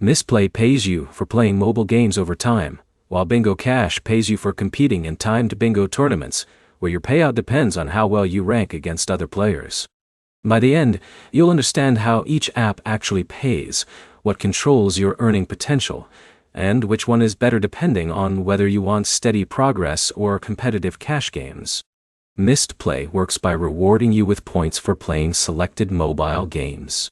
Mistplay pays you for playing mobile games over time, while Bingo Cash pays you for competing in timed bingo tournaments, where your payout depends on how well you rank against other players. By the end, you'll understand how each app actually pays, what controls your earning potential, and which one is better depending on whether you want steady progress or competitive cash games. Mistplay works by rewarding you with points for playing selected mobile games.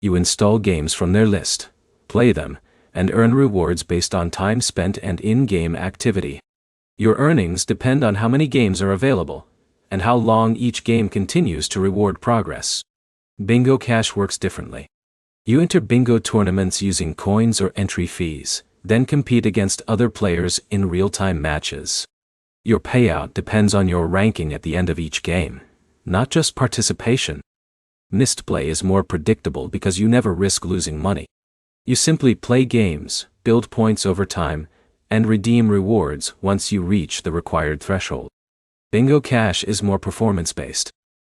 You install games from their list, play them, and earn rewards based on time spent and in-game activity. Your earnings depend on how many games are available, and how long each game continues to reward progress. Bingo Cash works differently. You enter bingo tournaments using coins or entry fees, then compete against other players in real-time matches. Your payout depends on your ranking at the end of each game, not just participation. Mistplay is more predictable because you never risk losing money. You simply play games, build points over time, and redeem rewards once you reach the required threshold. Bingo Cash is more performance-based.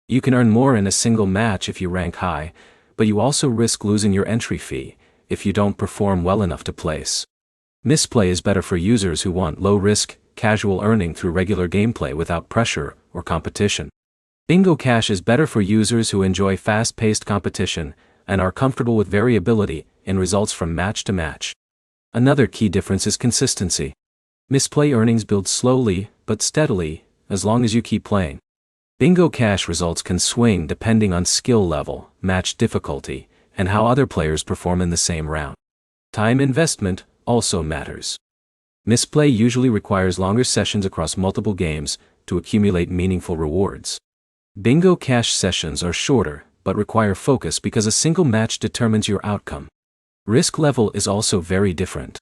You can earn more in a single match if you rank high, but you also risk losing your entry fee if you don't perform well enough to place. Mistplay is better for users who want low-risk, casual earning through regular gameplay without pressure or competition. Bingo Cash is better for users who enjoy fast-paced competition and are comfortable with variability in results from match to match. Another key difference is consistency. Mistplay earnings build slowly but steadily as long as you keep playing. Bingo Cash results can swing depending on skill level, match difficulty, and how other players perform in the same round. Time investment also matters. Mistplay usually requires longer sessions across multiple games to accumulate meaningful rewards. Bingo Cash sessions are shorter but require focus because a single match determines your outcome. Risk level is also very different.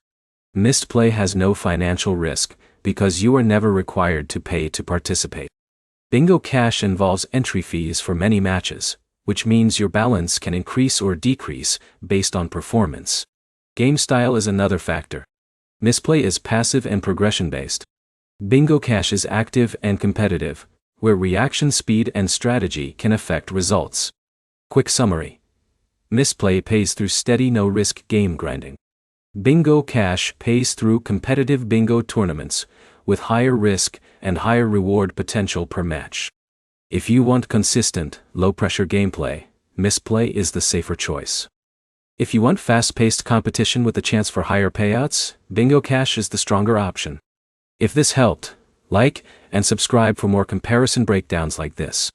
Mistplay has no financial risk because you are never required to pay to participate. Bingo Cash involves entry fees for many matches, which means your balance can increase or decrease based on performance. Game style is another factor. Mistplay is passive and progression-based. Bingo Cash is active and competitive, where reaction speed and strategy can affect results. Quick summary. Mistplay pays through steady no-risk game grinding. Bingo Cash pays through competitive bingo tournaments, with higher risk and higher reward potential per match. If you want consistent, low-pressure gameplay, Mistplay is the safer choice. If you want fast-paced competition with a chance for higher payouts, Bingo Cash is the stronger option. If this helped, like and subscribe for more comparison breakdowns like this.